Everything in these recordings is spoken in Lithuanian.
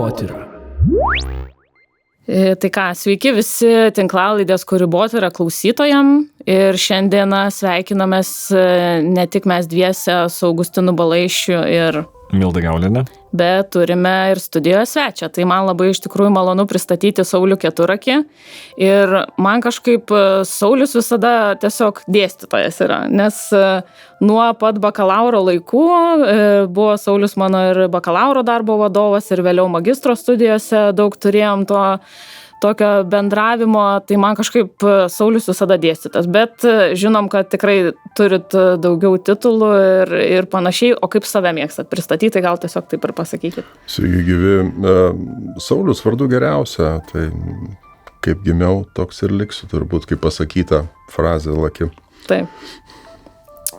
Kūrybotyra. Tai ką, sveiki visi tinklalaidės Kūrybotyra klausytojam ir šiandieną sveikinamės ne tik mes dviese su Augustinu Balaišiu ir Milda Gaulinė, bet turime ir studijoje svečią. Tai man labai iš tikrųjų malonu pristatyti Saulių Keturakį ir man kažkaip Saulius visada tiesiog dėstytojas yra, nes nuo pat bakalauro laikų buvo Saulius mano ir bakalauro darbo vadovas ir vėliau magistro studijose daug turėjom tokio bendravimo, tai man kažkaip Saulius visada dėstytas, bet žinom, kad tikrai turit daugiau titulų ir panašiai, o kaip save mėgstat pristatyti, gal tiesiog taip ir pasakykit. Sveiki gyvi. Saulius vardu geriausia, tai kaip gimiau, toks ir liksiu, turbūt kaip pasakyta frazė laki. Taip.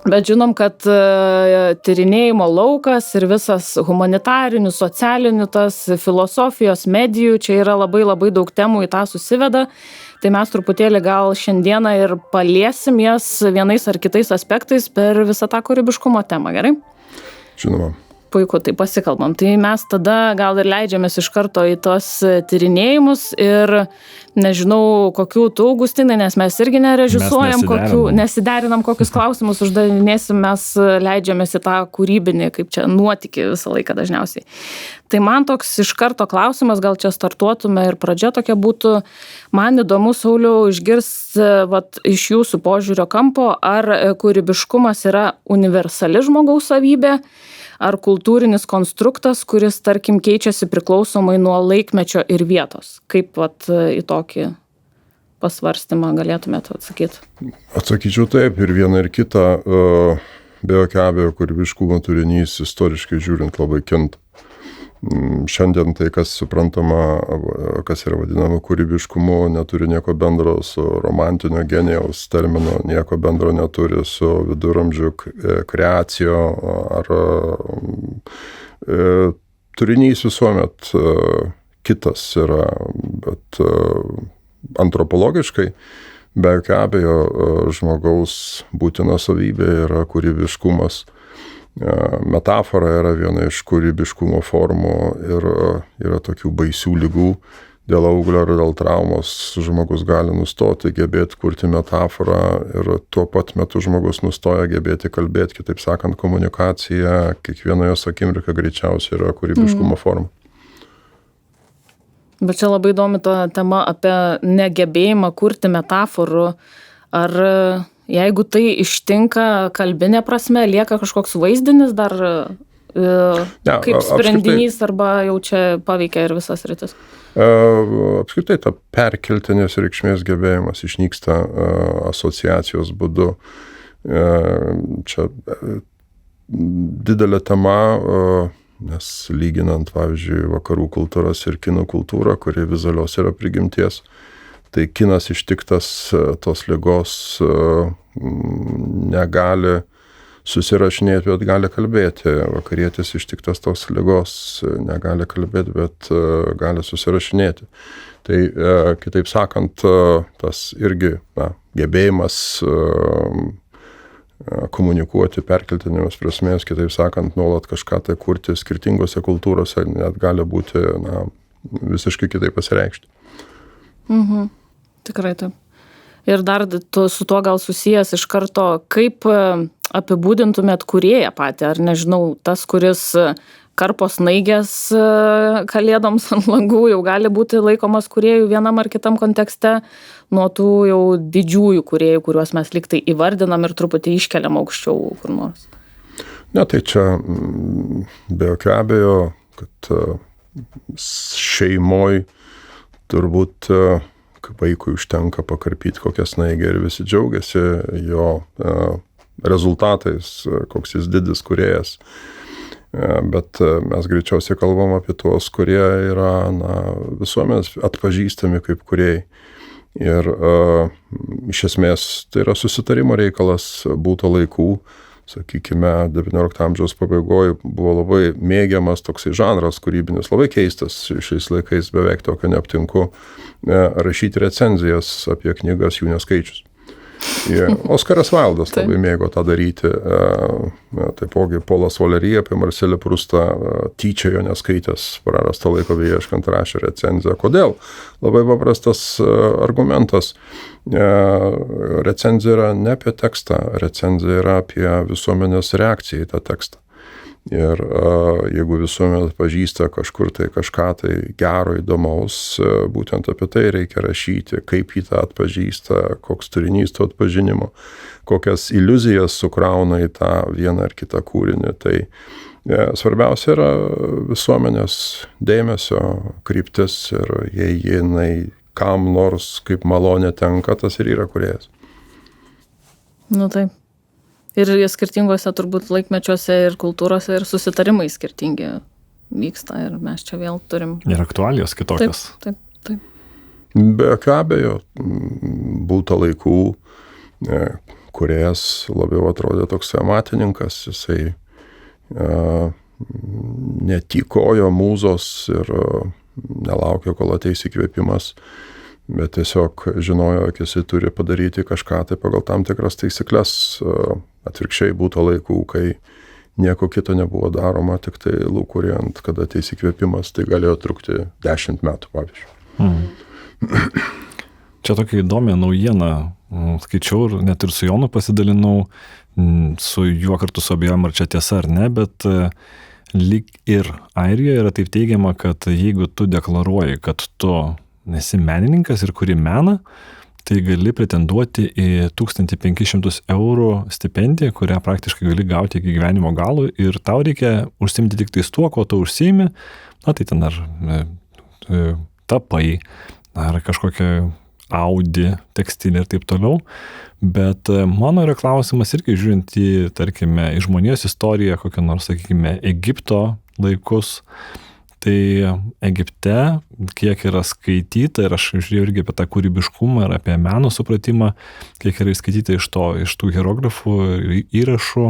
Bet žinom, kad tyrinėjimo laukas ir visas humanitarinių, socialinių, tas filosofijos, medijų, čia yra labai daug temų į tą susiveda. Tai mes truputėlį gal šiandieną ir paliesim jas vienais ar kitais aspektais per visą tą kūrybiškumo temą, gerai? Žinoma. Puiku, tai pasikalbam. Tai mes tada gal ir leidžiamės iš karto į tos tyrinėjimus ir nežinau, kokių tų, Augustinai, nes mes irgi nerežisuojam, nesiderinam, kokius klausimus uždavinėsim, mes leidžiamės į tą kūrybinį, kaip čia nuotykį visą laiką dažniausiai. Tai man toks iš karto klausimas, gal čia startuotume ir pradžia tokia būtų, man įdomu, Sauliau, išgirsti iš jūsų požiūrio kampo, ar kūrybiškumas yra universali žmogaus savybė, ar kultūrinis konstruktas, kuris, tarkim, keičiasi priklausomai nuo laikmečio ir vietos. Kaip į tokį pasvarstymą galėtumėte atsakyti? Atsakyčiau taip, ir viena ir kita, be jokio abejo, kūrybiškumo turinys istoriškai žiūrint labai kinta. Šiandien tai, kas suprantama, kas yra vadinama kūrybiškumu, neturi nieko bendro su romantinio genijaus termino, nieko bendro neturi su viduramžių kreacijo ar turinys visuomet kitas yra, bet antropologiškai be jokio abejo žmogaus būtina savybė yra kūrybiškumas. Metafora yra viena iš kūrybiškumo formų ir yra tokių baisių ligų. Dėl auglio ar dėl traumos žmogus gali nustoti gebėti kurti metaforą ir tuo pat metu žmogus nustoja gebėti kalbėti, kitaip sakant, komunikacija, kiekvienoje akimirka greičiausiai yra kūrybiškumo forma. Bet čia labai įdomi ta tema apie negebėjimą kurti metaforų. Ar jeigu tai ištinka kalbinė prasme, lieka kažkoks vaizdinis dar kaip sprendinys arba jau čia paveikia ir visas rytis? Apskritai, ta perkeltinės reikšmės gebėjimas išnyksta asociacijos būdu. Čia didelė tema, nes lyginant, pavyzdžiui, vakarų kultūras ir kinų kultūrą, kuri vizualios yra prigimties, tai kinas ištiktas tos ligos negali susirašinėti, bet gali kalbėti. Vakarietis ištiktas tos ligos negali kalbėti, bet gali susirašinėti. Tai, kitaip sakant, tas irgi gebėjimas komunikuoti perkeltinėmis prasmės, kitaip sakant, nuolat kažką tai kurti skirtingose kultūrose net gali būti visiškai kitaip pasireikšti. Mhm. Tikrai taip. Ir dar su tuo gal susijęs iš karto, kaip apibūdintumėt kūrėją patį, ar nežinau, tas, kuris karpo snaigės kalėdoms ant langų jau gali būti laikomas kūrėjų vienam ar kitam kontekste, nuo tų jau didžiųjų kūrėjų, kuriuos mes lyg tai įvardinam ir truputį iškeliam aukščiau kur nors. Ne, tai čia be jokio abejo, kad šeimoj turbūt vaikui užtenka pakarpyti kokią snaigę ir visi džiaugiasi jo rezultatais, koks jis didis kūrėjas. Bet mes greičiausiai kalbam apie tuos, kurie yra visuomenės atpažįstami kaip kūrėjai. Ir iš esmės tai yra susitarimo reikalas būto laikų. Sakykime, 19 amžiaus pabaigoje buvo labai mėgiamas toksai žanras kūrybinis, labai keistas, šiais laikais beveik tokio neaptinku, rašyti recenzijas apie knygas, jų neskaičius. Oskaras Vaildas labai mėgo tą daryti. Taipogi Polas Valerija apie Marselį Prustą tyčia jo neskaitęs, prarastą laiko beieškant rašė recenziją. Kodėl? Labai paprastas argumentas. Recenzija yra ne apie tekstą, recenzija yra apie visuomenės reakciją į tą tekstą. Ir jeigu visuomenė pažįsta kažkur tai kažką tai gero, įdomaus, būtent apie tai reikia rašyti, kaip jį tą atpažįsta, koks turinys to atpažinimo, kokias iliuzijas sukrauna į tą vieną ar kitą kūrinį. Tai svarbiausia yra visuomenės dėmesio kryptis ir jei jinai kam nors kaip malonė tenka, tas ir yra kūrėjas. Nu taip. Ir skirtingose turbūt laikmečiuose ir kultūrose ir susitarimai skirtingi vyksta ir mes čia vėl turim. Ir aktualijos kitokios. Taip. Be abejo, būta laikų, kūrėjas labiau atrodė toks amatininkas, jisai netykojo mūzos ir nelaukė, kol ateis įkvėpimas. Bet tiesiog žinojo, kad jisai turi padaryti kažką tai pagal tam tikras taisyklės. Atvirkščiai būta laikų, kai nieko kito nebuvo daroma, tik tai lūkuriant, kada ateis įkvėpimas, tai galėjo trukti 10 metų, pavyzdžiui. Čia tokia įdomi naujiena, skaičiau ir net ir su Jonu pasidalinau, su juo kartu su abejom, ar čia tiesa ar ne, bet lyg ir Airijoje yra taip teigiama, kad jeigu tu deklaruoji, kad tu nesi menininkas ir kuri meną, tai gali pretenduoti į 1500 eurų stipendiją, kurią praktiškai gali gauti iki gyvenimo galo ir tau reikia užsiimti tik tais tuo, ko tu užsiimi, tai ten ar tapai, ar kažkokia audi, tekstilė ir taip toliau. Bet mano yra klausimas irgi žiūrint į, tarkime, į žmonijos istoriją, kokią nors, sakykime, Egipto laikus. Tai Egipte, kiek yra skaityta, ir aš žiūrėjau irgi apie tą kūrybiškumą ir apie meno supratimą, kiek yra skaityta iš tų hieroglifų įrašų,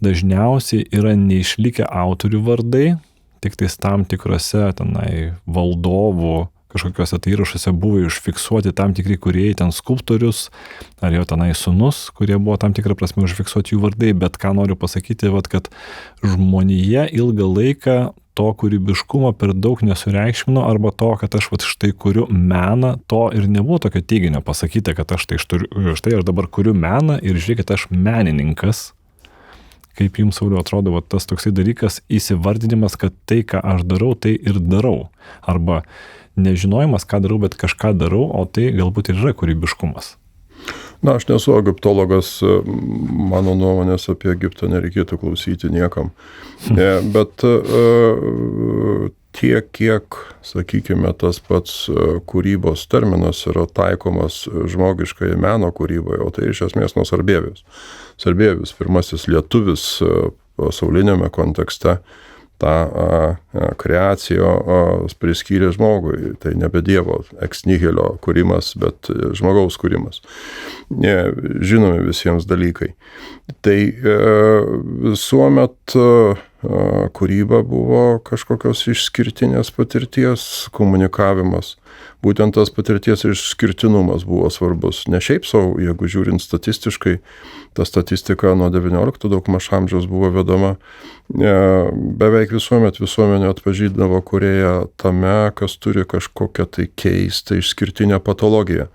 dažniausiai yra neišlikę autorių vardai, tik tais tam tikrose tenai valdovų kažkokiuose tai įrašuose buvo užfiksuoti tam tikri kūrėjai, ten skulptorius, ar jo tenai sūnus, kurie buvo tam tikrą prasme užfiksuoti jų vardai, bet ką noriu pasakyti, kad žmonija ilgą laiką to kūrybiškumo per daug nesureikšmino, arba to, kad aš štai kuriu meną, to ir nebuvo tokio teiginio pasakyti, kad aš štai aš dabar kuriu meną ir žiūrėkit, aš menininkas. Kaip jums, Sauliau, atrodo tas toksai dalykas, įsivardinimas, kad tai, ką aš darau, tai ir darau. Arba nežinojimas, ką darau, bet kažką darau, o tai galbūt ir yra kūrybiškumas. Na, aš nesu egiptologas, mano nuomonės apie Egiptą nereikėtų klausyti niekam. Bet tiek, kiek, sakykime, tas pats kūrybos terminas yra taikomas žmogiškai meno kūryboje, o tai iš esmės nuo Sarbievius. Sarbievius, pirmasis lietuvis pasaulinėme kontekste, tą kreaciją priskyrė žmogui. Tai nebe Dievo ex nihilo kūrimas, bet žmogaus kūrimas. Žinomi visiems dalykai. Tai visuomet kūryba buvo kažkokios išskirtinės patirties komunikavimas. Būtent tas patirties išskirtinumas buvo svarbus. Ne šiaip savo, jeigu žiūrint statistiškai, ta statistika nuo 19 daugmaž amžiaus buvo vedama. Beveik visuomenė atpažįdavo kūrėją tame, kas turi kažkokią tai keistą išskirtinę patologiją.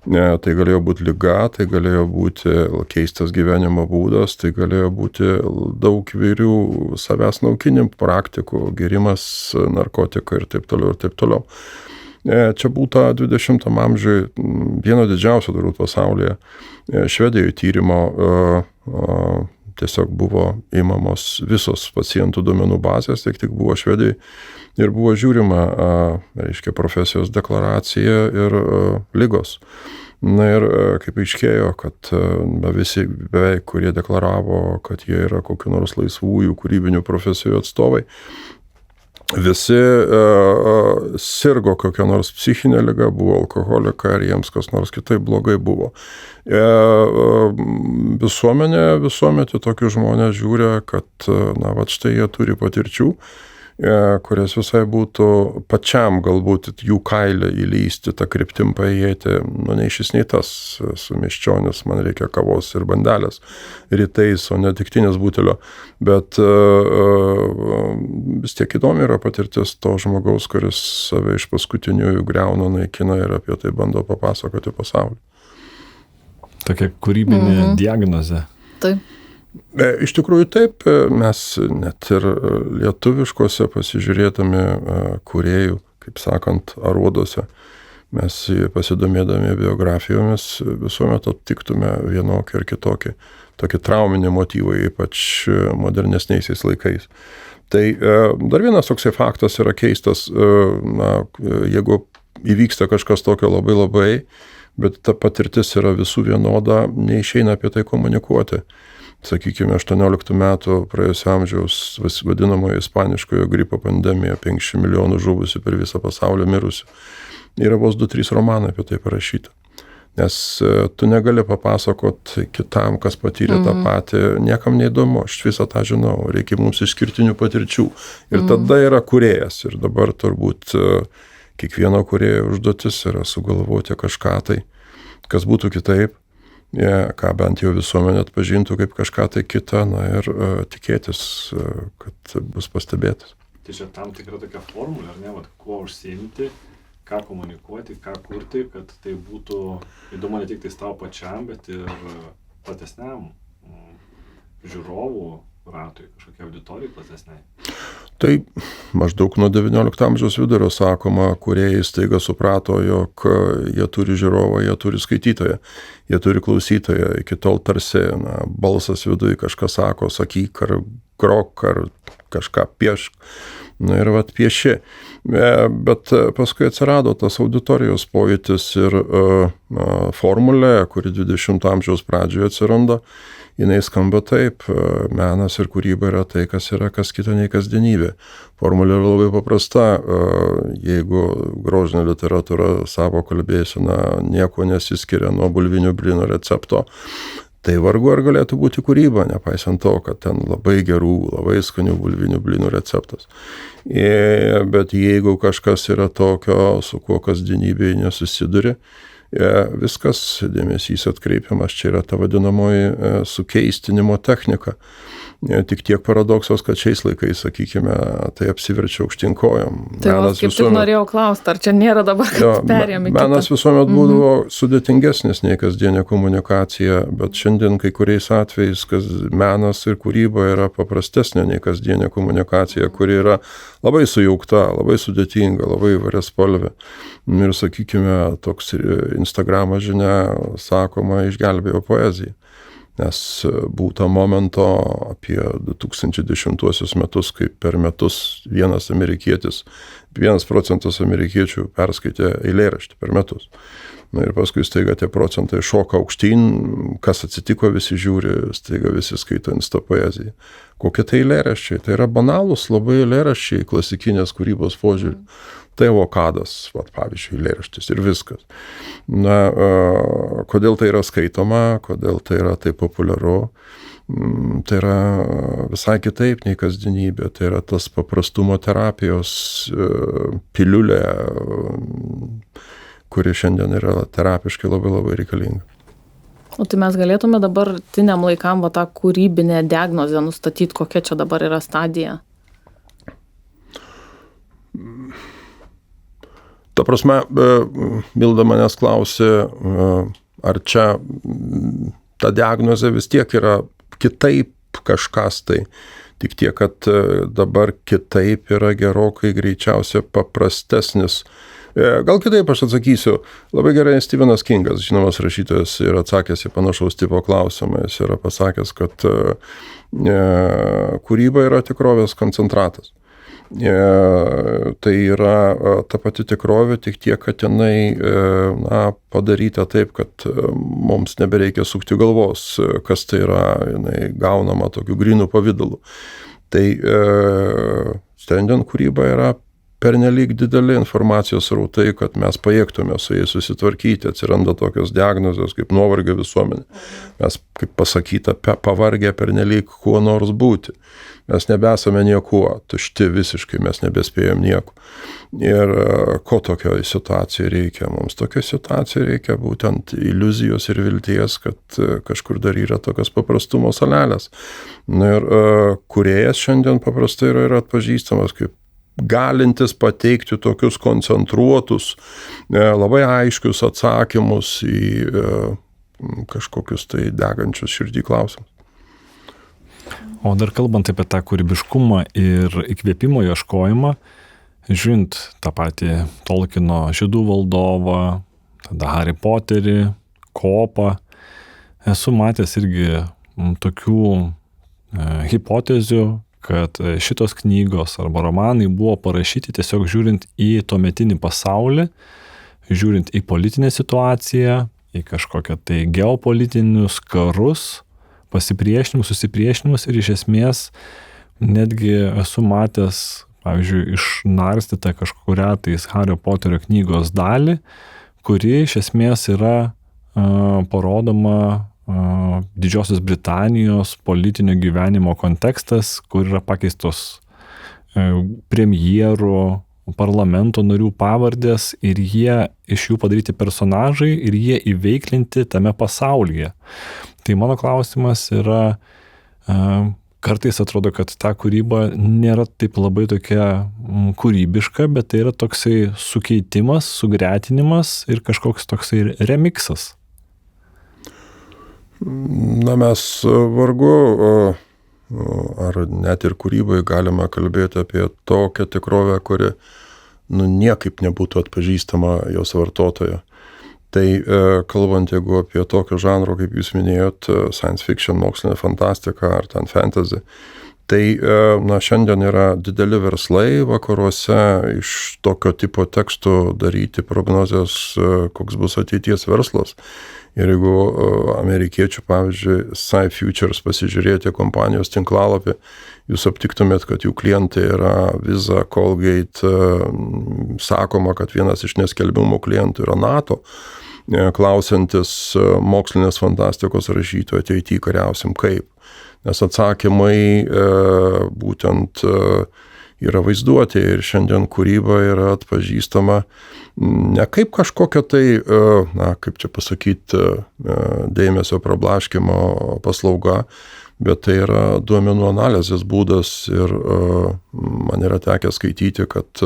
Tai galėjo būti liga, tai galėjo būti keistas gyvenimo būdas, tai galėjo būti daug įvairių savęs naukinimų praktikų, gėrimas, narkotika ir taip toliau ir taip toliau. Čia būta 20 amžiuje vieno didžiausio turbūt pasaulyje. Švedijoje tyrimo tiesiog buvo imamos visos pacientų duomenų bazės, tik buvo Švedijoje ir buvo žiūrima, profesijos deklaracija ir ligos. Na ir kaip aiškėjo, kad visi beveik, kurie deklaravo, kad jie yra kokių nors laisvųjų kūrybinių profesijų atstovai, visi sirgo kokią nors psichinę ligą, buvo alkoholika ir jiems kas nors kitaip blogai buvo. Visuomenė tokius žmonės žiūrė, kad štai jie turi patirčių kurias visai būtų pačiam galbūt jų kailį įlysti, tą kryptim paėjėti, nei šis, nei tas, su miščionis, man reikia kavos ir bandelės rytais, o ne tiktinės butelio, bet vis tiek įdomi yra patirtis to žmogaus, kuris save iš paskutiniųjų griauna, naikina ir apie tai bando papasakoti pasauliu. Tokia kūrybinė diagnozė. Taip. Iš tikrųjų taip, mes net ir lietuviškose pasižiūrėdami kūrėjų, kaip sakant, aruoduose, mes pasidomėdami biografijomis visuomet aptiktume vienokį ir kitokį, tokį trauminį motyvą, ypač modernesniaisiais laikais. Tai dar vienas toksai faktas yra keistas, jeigu įvyksta kažkas tokio labai, bet ta patirtis yra visų vienoda, neišeina apie tai komunikuoti. Sakykime, 18 metų praėjusio amžiaus vadinamojo ispaniškojo gripo pandemija, 500 milijonų žuvusių per visą pasaulį mirusių. Yra vos 2-3 romanai apie tai parašyta. Nes tu negali papasakot kitam, kas patyrė tą patį, niekam neįdomu, aš visą tą žinau, reikia mums išskirtinių patirčių. Ir tada yra kūrėjas. Ir dabar turbūt kiekvieno kūrėjo užduotis yra sugalvoti kažką tai, kas būtų kitaip. Ką bent jau visuomenė atpažintų kaip kažką tai kitą, ir tikėtis, kad bus pastebėtas. Tai čia tam tikra tokia formulė, ar ne, kuo užsiimti, ką komunikuoti, ką kurti, kad tai būtų įdomu ne tik tai tau pačiam, bet ir platesniam žiūrovų ratui, kažkokia auditorijai platesniai. Tai maždaug nuo 19 amžiaus vidurio sakoma, kūrėjai staiga suprato, jog jie turi žiūrovą, jie turi skaitytoją, jie turi klausytoją. Iki tol tarsi balsas viduje kažką sako, sakyk ar grok ar kažką piešk. Ir pieši. Bet paskui atsirado tas auditorijos pojūtis ir formulė, kuri 20 amžiaus pradžioje atsiranda. Jinai skamba taip, menas ir kūryba yra tai, kas yra kas kita nei kasdienybė. Formulė yra labai paprasta, jeigu grožinė literatūra savo kalbėsena nieko nesiskiria nuo bulvinių blynų recepto, tai vargu ar galėtų būti kūryba, nepaisant to, kad ten labai gerų, labai skanių bulvinių blynų receptas. Bet jeigu kažkas yra tokio, su kuo kasdienybėje nesusiduri, viskas dėmesys atkreipiamas, čia yra ta vadinamoji sukeistinimo technika. Tik tiek paradoksas, kad šiais laikais, sakykime, tai apsiverčia aukštyn kojom. Tai kaip tik norėjau klausti, ar čia nėra dabar, kad perėmė kitą. Menas visuomet būdavo sudėtingesnis nei kasdienė komunikacija, bet šiandien kai kuriais atvejais menas ir kūryba yra paprastesnė nei kasdienė komunikacija, kuri yra labai sujaukta, labai sudėtinga, labai įvairiaspalvė. Ir, sakykime, toks Instagramo žinia, sakoma, išgelbėjo poeziją. Nes būta momento apie 2010 metus, kai per metus 1% amerikiečių perskaitė eilėraštį per metus. Ir paskui staiga tie procentai šoka aukštyn, kas atsitiko, visi žiūri, staiga visi skaito Insta poeziją. Kokie tai eilėraščiai? Tai yra banalūs labai eilėraščiai klasikinės kūrybos požiūrį. Tai vokadas, pavyzdžiui, eilėraštis ir viskas. Kodėl tai yra skaitoma, kodėl tai yra taip populiaru, tai yra visai kitaip nei kasdienybė, tai yra tas paprastumo terapijos piliulė, kuri šiandien yra terapiškai labai reikalinga. O tai mes galėtume dabartiniam laikam tą kūrybinę diagnozę nustatyti, kokia čia dabar yra stadija? Ta prasme, Milda manęs klausė, ar čia ta diagnozė vis tiek yra kitaip kažkas tai. Tik tiek, kad dabar kitaip yra gerokai greičiausia paprastesnis. Gal kitaip aš atsakysiu. Labai gerai Stephenas Kingas, žinomas rašytojas, yra atsakęs į panašaus tipo klausimą. Jis yra pasakęs, kad kūryba yra tikrovės koncentratas. Tai yra ta pati tikrovė, tik tiek, kad jinai padaryta taip, kad mums nebereikia sukti galvos, kas tai yra, jinai gaunama tokiu grynų pavidalu. Tai šiandien kūryba yra pernelyg dideli informacijos srautai, kad mes pajėgtume su jais susitvarkyti, atsiranda tokios diagnozės kaip nuovargio visuomenė. Mes, kaip pasakyta, pavargę pernelyg kuo nors būti. Mes nebesame niekuo, tušti visiškai, mes nebespėjom nieko. Ir ko tokioje situacijoje reikia? Mums tokioje situacijoje reikia būtent iliuzijos ir vilties, kad kažkur dar yra tokios paprastumo salelės. Ir kūrėjas šiandien paprastai yra atpažįstamas kaip galintis pateikti tokius koncentruotus, labai aiškius atsakymus į kažkokius tai degančius širdį klausimus. O dar kalbant apie tą kūrybiškumą ir įkvėpimo ieškojimą, žiūrint tą patį Tolkieno Žiedų valdovą, tada Harry Potterį, Kopą, esu matęs irgi tokių hipotezių, kad šitos knygos arba romanai buvo parašyti tiesiog žiūrint į tuometinį pasaulį, žiūrint į politinę situaciją, į kažkokią tai geopolitinius karus, pasipriešinimus, susipriešinimus ir iš esmės netgi esu matęs, pavyzdžiui, išnarstytą kažkurią tais Hario Poterio knygos dalį, kuri iš esmės yra parodoma Didžiosios Britanijos politinio gyvenimo kontekstas, kur yra pakeistos premjerų, parlamento narių pavardės ir jie iš jų padaryti personažai ir jie įveiklinti tame pasaulyje. Tai mano klausimas yra, kartais atrodo, kad ta kūryba nėra taip labai tokia kūrybiška, bet tai yra toksai sukeitimas, sugretinimas ir kažkoks toksai remiksas. Na, mes vargu, ar net ir kūrybai galime kalbėti apie tokią tikrovę, kuri niekaip nebūtų atpažįstama jos vartotojo. Tai kalbant, jeigu apie tokio žanro, kaip jūs minėjot, science fiction, mokslinė fantastika ar ten fantasy, tai šiandien yra dideli verslai vakaruose iš tokio tipo tekstų daryti prognozes, koks bus ateities verslas. Ir jeigu amerikiečių, pavyzdžiui, SciFutures pasižiūrėti kompanijos tinklalapį, jūs aptiktumėt, kad jų klientai yra Visa, Colgate, sakoma, kad vienas iš neskelbimų klientų yra NATO, klausantis mokslinės fantastikos rašytojų ateityje kariausim kaip. Nes atsakymai būtent yra vaizduotė ir šiandien kūryba yra atpažįstama ne kaip kažkokia tai, kaip čia pasakyti, dėmesio prablaškymo paslauga, bet tai yra duomenų analizės būdas ir man yra tekę skaityti, kad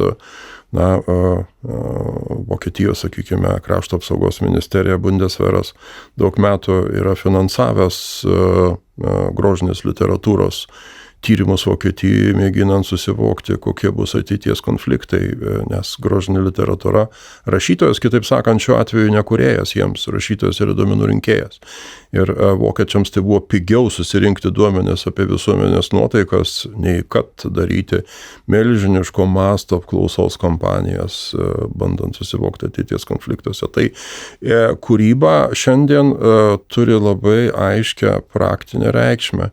Vokietijos, sakykime, krašto apsaugos ministerija Bundesveras daug metų yra finansavęs grožinės literatūros tyrimus Vokietijoje, mėginant susivokti, kokie bus ateities konfliktai, nes grožinė literatūra, rašytojas, kitaip sakant, šiuo atveju ne kūrėjas jiems, rašytojas yra duomenų rinkėjas. Ir vokiečiams tai buvo pigiau susirinkti duomenis apie visuomenės nuotaikas, nei kad daryti milžiniško masto apklausos kampanijas, bandant susivokti ateities konfliktuose. Tai kūryba šiandien turi labai aiškią praktinę reikšmę.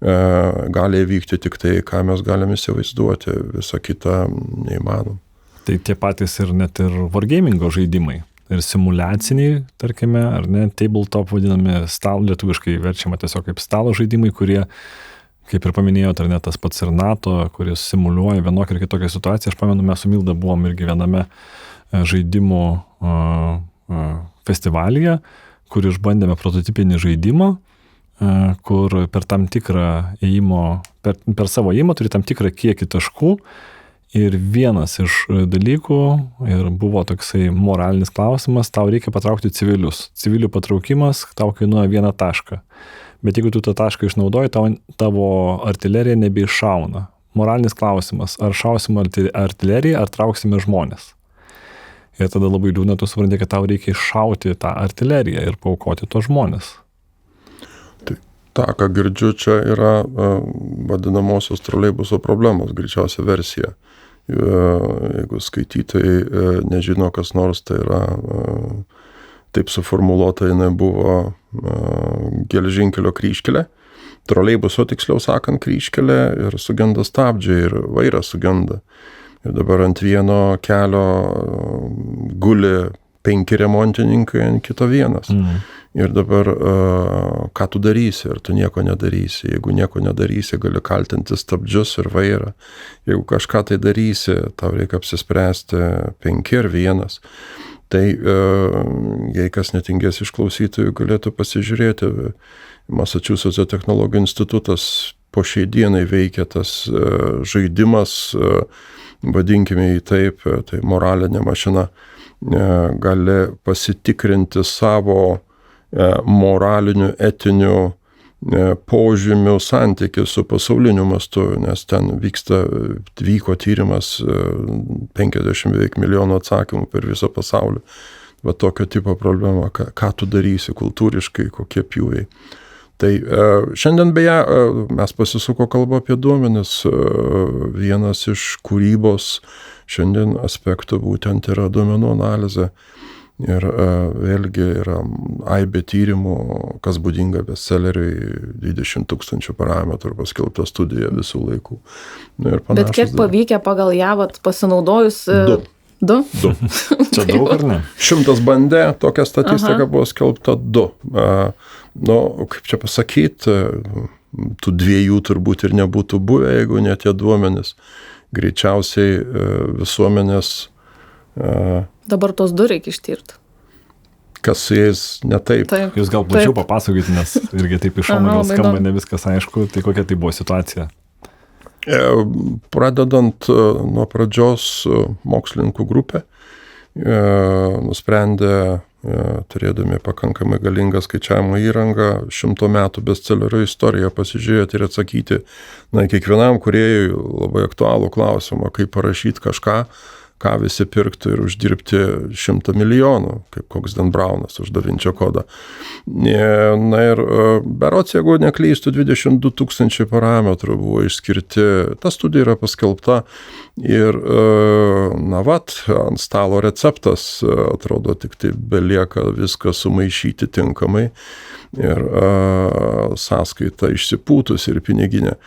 Gali įvykti tik tai, ką mes galime įsivaizduoti, visa kita neįmanom. Tai tie patys ir net ir wargamingo žaidimai, ir simuliaciniai, tarkime, ar ne, tabletop vadinami, lietuviškai verčiama tiesiog kaip stalo žaidimai, kurie, kaip ir paminėjote, ar ne tas pats ir NATO, kuris simuliuoja vienokią ir kitokią situaciją. Aš pamenu, mes su Milda buvom irgi viename žaidimų festivalyje, kur išbandėme prototipinį žaidimą, kur per tam tikrą ėjimo, per savo ėjimą turi tam tikrą kiekį taškų ir vienas iš dalykų ir buvo toksai moralinis klausimas, tau reikia patraukti civilius. Civilių patraukimas tau kainuoja 1 tašką. Bet jeigu tu tą tašką išnaudoji, tavo artilerija nebeiššauna. Moralinis klausimas, ar šausim artileriją, ar trauksime žmonės. Ir tada labai liūdna, tu supranti, kad tau reikia iššauti tą artileriją ir paaukoti tos žmonės. Ta, ką girdžiu, čia yra vadinamosios troleibuso problemos, greičiausia versija. Jeigu skaitytojai nežino, kas nors, tai yra taip suformuluota, jinai buvo geležinkelio kryžkelė, troleibuso, tiksliau sakant, kryžkelė ir sugenda stabdžiai ir vairas sugenda. Ir dabar ant vieno kelio guli 5 remontininkai, ant kito 1. Ir dabar ką tu darysi, ar tu nieko nedarysi. Jeigu nieko nedarysi, gali kaltinti stabdžius ir vairą. Jeigu kažką tai darysi, tau reikia apsispręsti 5 ar 1. Tai jei kas netingės iš klausytojų, galėtų pasižiūrėti. Massachusetts technologijų institutas po šiai dienai veikia tas žaidimas, vadinkime jį taip, tai moralinė mašina, gali pasitikrinti savo moralinių, etinių požymių santykį su pasauliniu mastu, nes ten vyko tyrimas 50 beveik milijonų atsakymų per visą pasaulį. Va tokio tipo problema, ką tu darysi kultūriškai, kokie pjūviai. Tai šiandien beje mes pasisuko kalba apie duomenis. Vienas iš kūrybos šiandien aspektų būtent yra duomenų analizė. Ir vėlgi yra aibė tyrimų, kas būdinga bestselleriui, 20 000 parametrų paskelbta studija visų laikų. Bet kiek pavykę pagal ją pasinaudojus? 2? Čia daug ar ne? 100 bandė, tokia statistika buvo skelbta 2. Kaip čia pasakyti, tų 2 turbūt ir nebūtų buvę, jeigu ne tie duomenys. Greičiausiai visuomenės dabar tos 2 reikia ištirti. Kas su jais ne taip. Jūs gal plačiau papasakokite, nes irgi taip iš šono gal skamba ne viskas aišku, tai kokia tai buvo situacija? Pradedant nuo pradžios, mokslininkų grupė nusprendė, turėdami pakankamai galingą skaičiavimo įrangą, 100 metų bestsellerio istoriją pasižiūrėti ir atsakyti kiekvienam kūrėjui labai aktualų klausimą, kaip parašyti kažką, ką visi pirktų ir uždirbti 100 milijonų, kaip koks Dan Brownas už Da Vinčio kodą. Na ir berods, jeigu neklystų, 22 000 parametrų buvo išskirti. Ta studija yra paskelbta ir, ant stalo receptas, atrodo, tik tai belieka viską sumaišyti tinkamai ir sąskaita išsipūtus ir piniginė.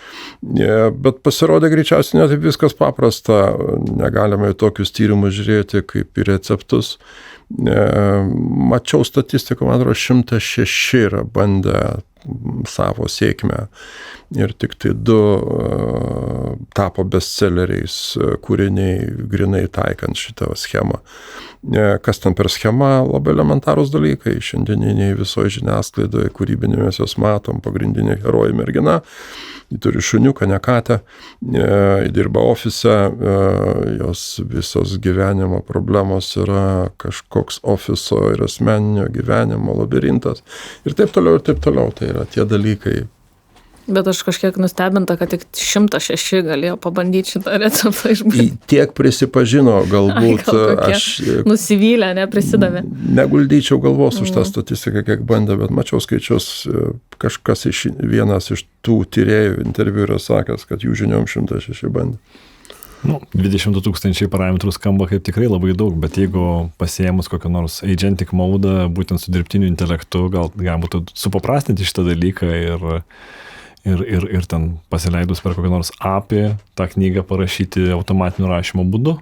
Bet pasirodė greičiausiai ne taip viskas paprasta, negalime į tokius tyrimus žiūrėti kaip į receptus. Mačiau statistiką, man atrodo, 106 yra bandę savo sėkmę ir tik tai 2 tapo bestselleriais kūriniai grinai taikant šitą schemą. Kas ten per schema? Labai elementarūs dalykai. Šiandieniniai visoje žiniasklaidoje, kūrybinė mes jos matom, pagrindinė herojė mergina, ji turi šuniuką, ne katę, ji dirba ofise, jos visos gyvenimo problemos yra kažkoks ofiso ir asmeninio gyvenimo labirintas ir taip toliau, ir taip toliau. Tai yra tie dalykai. Bet aš kažkiek nustebinta, kad tik 106 galėjo pabandyti šitą receptą išbandyti. Tiek prisipažino, galbūt aš nusivylę, neprisidavė. Neguldyčiau galvos už tą statistiką, kiek bandė, bet mačiau skaičius, kažkas vienas iš tų tyrėjų interviu yra sakęs, kad jų žiniom 106 bandė. 22 000 parametrų skamba kaip tikrai labai daug, bet jeigu pasiėmus kokią nors agentic mode, būtent su dirbtiniu intelektu, gal būtų supaprastinti šitą dalyką ir ten pasileidus per kokią nors API tą knygą parašyti automatiniu rašymo būdu?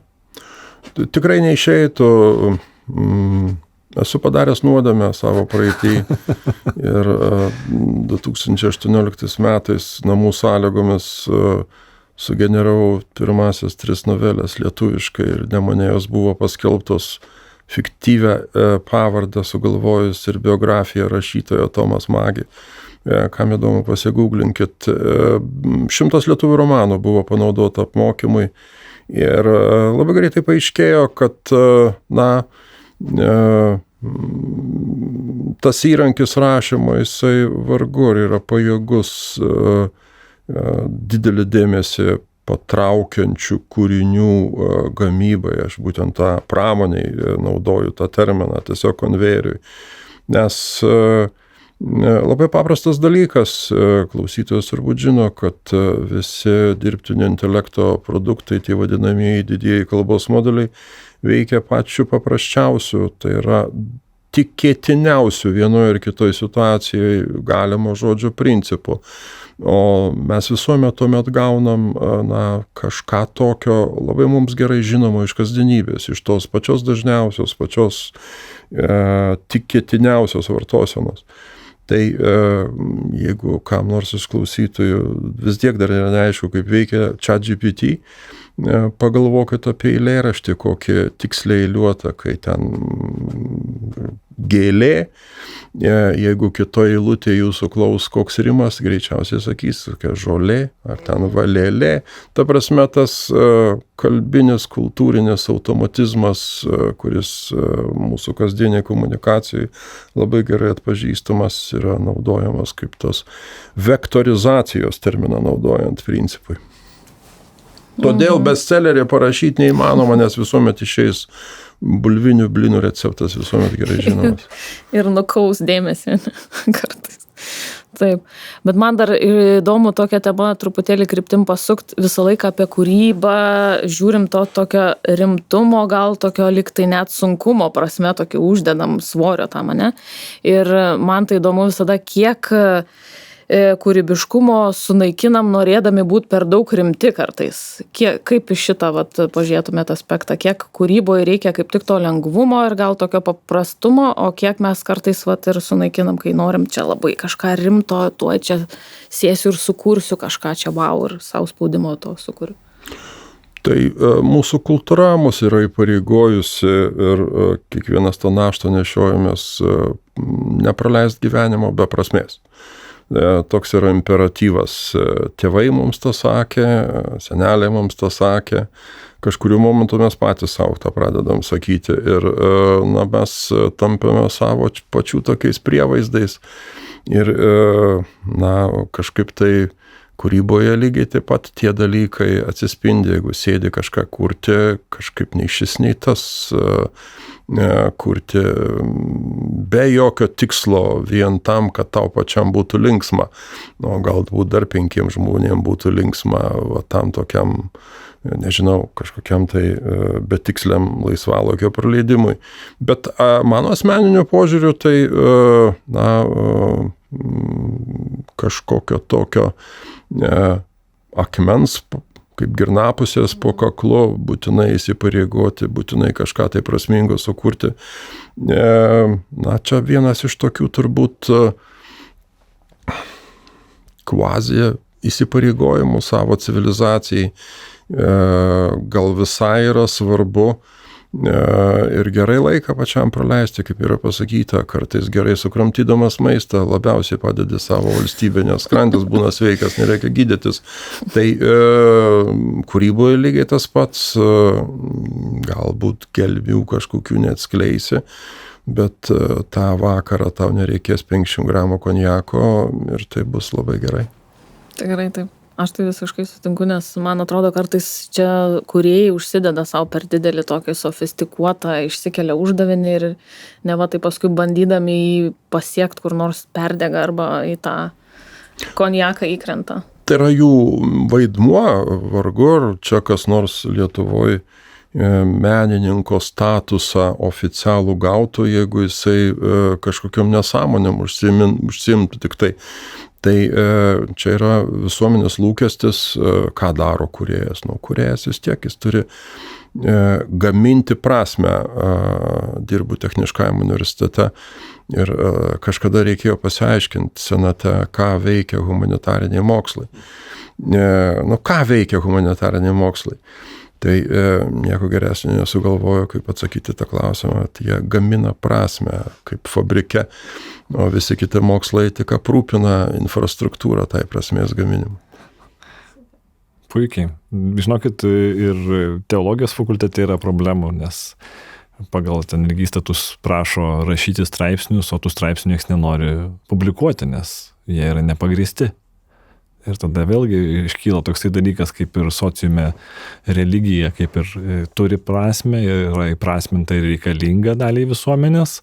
Tikrai neišeitų. Esu padaręs nuodėmę savo praeitį ir 2018 metais namų sąlygomis sugeneravau pirmasias 3 novelės lietuviškai ir nemane jos buvo paskelbtos fiktyvę pavardę sugalvojus ir biografiją rašytojo Tomas Magi. Kam įdomu, pasigūglinkit. 100 lietuvių romanų buvo panaudota apmokymui ir labai greitai paaiškėjo, kad tas įrankis rašymo, jisai vargu yra pajėgus didelį dėmesį patraukiančių kūrinių gamybai. Aš būtent tą pramoniai naudoju tą terminą, tiesiog konvejeriui. Nes labai paprastas dalykas, klausytojas turbūt žino, kad visi dirbtinio intelekto produktai, tie vadinamieji didieji kalbos modeliai, veikia pačiu paprasčiausiu, tai yra tikėtiniausių vienoje ar kitoje situacijoje galimo žodžio principu. O mes visuomet tuomet gaunam kažką tokio labai mums gerai žinomo iš kasdienybės, iš tos pačios dažniausios, pačios tikėtiniausios vartosenos. Tai jeigu kam nors iš klausytojų vis tiek dar yra neaišku, kaip veikia ChatGPT, pagalvokit apie eilėraštį, kokį tiksliai eiliuotą, kai ten gėlė, jeigu kitoje eilutėje jūsų klaus koks rimas, greičiausiai sakys, kokia žolė ar ten valėlė. Ta prasme, tas kalbinis, kultūrinis automatizmas, kuris mūsų kasdieniai komunikacijai labai gerai atpažįstamas, yra naudojamas kaip tos vektorizacijos terminą naudojant principui. Todėl bestsellerį parašyti neįmanoma, nes visuomet išeis bulvinių blynų receptas, visuomet gerai žinomas. Ir nukaus dėmesį kartais. Taip, bet man dar įdomu tokią temą truputėlį kryptim pasukt, visą laiką apie kūrybą, žiūrim to tokio rimtumo, gal tokio liktai net sunkumo prasme, tokį uždedam svorio tam, ne? Ir man tai įdomu visada, kiek kūrybiškumo sunaikinam norėdami būti per daug rimti kartais. Kaip iš šitą pažiūrėtumėt aspektą, kiek kūryboje reikia kaip tik to lengvumo ir gal tokio paprastumo, o kiek mes kartais ir sunaikinam, kai norim čia labai kažką rimto, tuo čia sėsiu ir sukursiu kažką čia wow ir savo spaudimo to sukuriu. Tai mūsų kultūra mus yra įpareigojusi ir kiekvienas tą naštą nešiojamės nepraleist gyvenimo be prasmės. Toks yra imperatyvas. Tėvai mums tą sakė, seneliai mums tą sakė, kažkurių momentų mes patys savo tą pradedam sakyti ir mes tampame savo pačių tokiais prievaizdais ir kažkaip tai kūryboje lygiai taip pat tie dalykai atsispindi, jeigu sėdi kažką kurti, kažkaip nei šis, nei tas kurti be jokio tikslo vien tam, kad tau pačiam būtų linksma. O galbūt dar 5 žmonėm būtų linksma tam tokiam, nežinau, kažkokiam tai betiksliam laisvalaikio praleidimui. Bet mano asmeniniu požiūriu tai kažkokio tokio akmens kaip girnapusės po kaklu, būtinai įsipareigoti, būtinai kažką tai prasmingo sukurti. Čia vienas iš tokių turbūt kvazi įsipareigojimų savo civilizacijai. Gal visai yra svarbu ir gerai laiką pačiam praleisti, kaip yra pasakyta, kartais gerai sukramtydamas maistą labiausiai padedi savo valstybę, nes skrandis būna sveikas, nereikia gydytis. Tai kūryboje lygiai tas pats, galbūt gelmių kažkokių neatskleisi, bet tą vakarą tau nereikės 500 gramų konjako ir tai bus labai gerai. Tikrai taip. Aš tai visiškai sutinku, nes man atrodo kartais čia kūrėjai užsideda savo per didelį tokį sofistikuotą, išsikelia uždavinį ir neva tai paskui bandydami jį pasiekti kur nors perdega arba į tą konjaką įkrenta. Tai yra jų vaidmuo, vargu ar čia kas nors Lietuvoje menininko statusą oficialų gautų, jeigu jisai kažkokiom nesąmonėm užsiimtų tik tai. Tai čia yra visuomenės lūkestis, ką daro kūrėjas. Kūrėjas vis tiek jis turi gaminti prasmę. Dirbu techniškajam universitete ir kažkada reikėjo pasiaiškinti senate, ką veikia humanitariniai mokslai. Ką veikia humanitariniai mokslai? Tai nieko geresnio nesugalvojo, kaip atsakyti tą klausimą. Jie gamina prasmę kaip fabrike, o visi kiti mokslai tik aprūpina infrastruktūrą tai prasmės gaminimui. Puikiai. Žinokit, ir teologijos fakultete yra problemų, nes pagal ten irgi įstatus prašo rašyti straipsnius, o tų straipsnių niekas nenori publikuoti, nes jie yra nepagrįsti. Ir tada vėlgi iškyla toksai dalykas, kaip ir sociume religija, kaip ir turi prasmę, yra įprasminta ir reikalinga daliai visuomenės,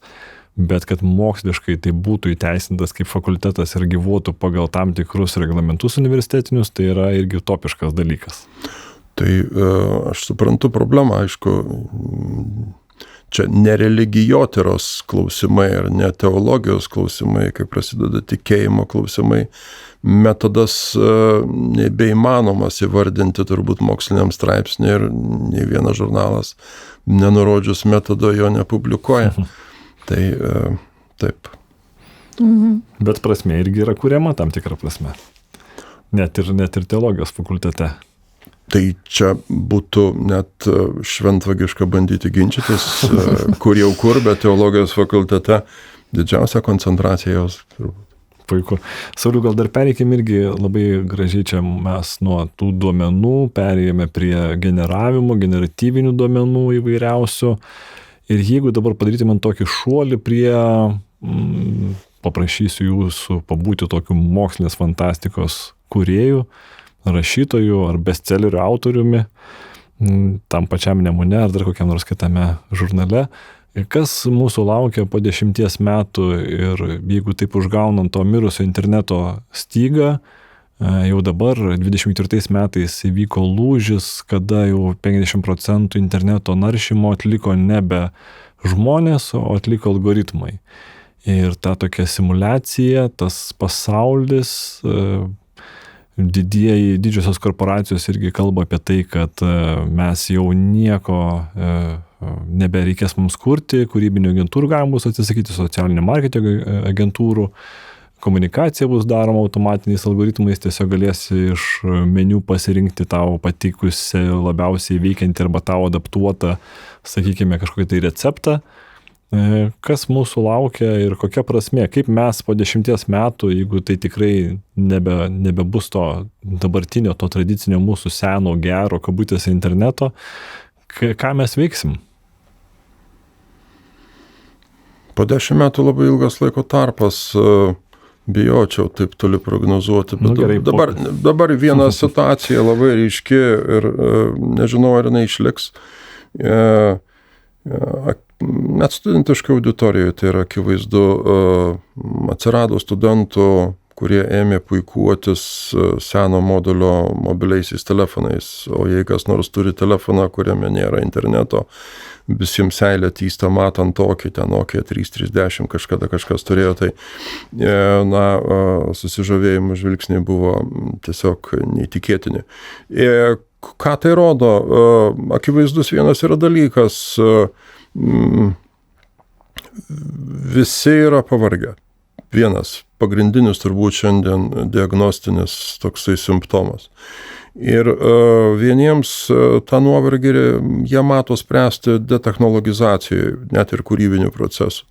bet kad moksliškai tai būtų įteisintas kaip fakultetas ir gyvuotų pagal tam tikrus reglamentus universitetinius, tai yra irgi utopiškas dalykas. Tai aš suprantu problemą, aišku, čia ne religijotyros klausimai ar ne teologijos klausimai, kai prasideda tikėjimo klausimai, metodas nebeįmanomas įvardinti turbūt moksliniam straipsnį ir nei vienas žurnalas nenurodžius metodo jo nepublikuoja. Tai taip. Bet prasmė irgi yra kuriama tam tikrą prasme. Net ir teologijos fakultete. Tai čia būtų net šventvagiška bandyti ginčytis, kur jau kur, bet teologijos fakultete didžiausia koncentracija jos. Puiku. Sauliau, gal dar pereikim irgi labai gražiai čia mes nuo tų duomenų perėjome prie generavimo, generatyvinių duomenų įvairiausių. Ir jeigu dabar padarytume tokį šuolį prie, paprašysiu jūsų pabūti tokiu mokslinės fantastikos kūrėjų, rašytojų ar bestsellerių autoriumi, tam pačiam Nemune ar dar kokiam nors kitame žurnale. Kas mūsų laukia po 10 metų ir jeigu taip užgaunant to mirusio interneto stygą, jau dabar 24 metais įvyko lūžis, kada jau 50% interneto naršymo atliko nebe žmonės, o atliko algoritmai. Ir ta tokia simulacija, tas pasaulis, didžiosios korporacijos irgi kalba apie tai, kad mes jau nieko nebereikės mums kurti, kūrybinių agentūrų galima bus atsisakyti, socialinio marketingo agentūrų, komunikacija bus daroma automatiniais algoritmais, tiesiog galėsi iš meniu pasirinkti tau patikusi, labiausiai veikiantį arba tau adaptuotą, sakykime, kažkokį tai receptą. Kas mūsų laukia ir kokia prasmė, kaip mes po 10 metų, jeigu tai tikrai nebebus to dabartinio, to tradicinio mūsų seno, gero, kabutėse interneto, ką mes veiksim? Po 10 metų labai ilgas laiko tarpas, bijočiau taip toli prognozuoti, bet gerai, dabar viena situacija labai ryški ir nežinau, ar jinai išliks. Net studentiškai auditorijoje tai yra akivaizdu, atsirado studentų, kurie ėmė puikuotis seno modelio mobiliaisiais telefonais, o jei kas nors turi telefoną, kuriame nėra interneto, visiems seilė tysta matant tokį, ten Nokia 3310 kažkada kažkas turėjo, tai susižavėjimo žvilgsniai buvo tiesiog neįtikėtini. Ką tai rodo? Akivaizdus vienas yra dalykas, visi yra pavargę. Vienas pagrindinis turbūt šiandien diagnostinis toksai simptomas. Ir vieniems tą nuovargį jie mato spręsti detechnologizacijai, net ir kūrybinių procesų.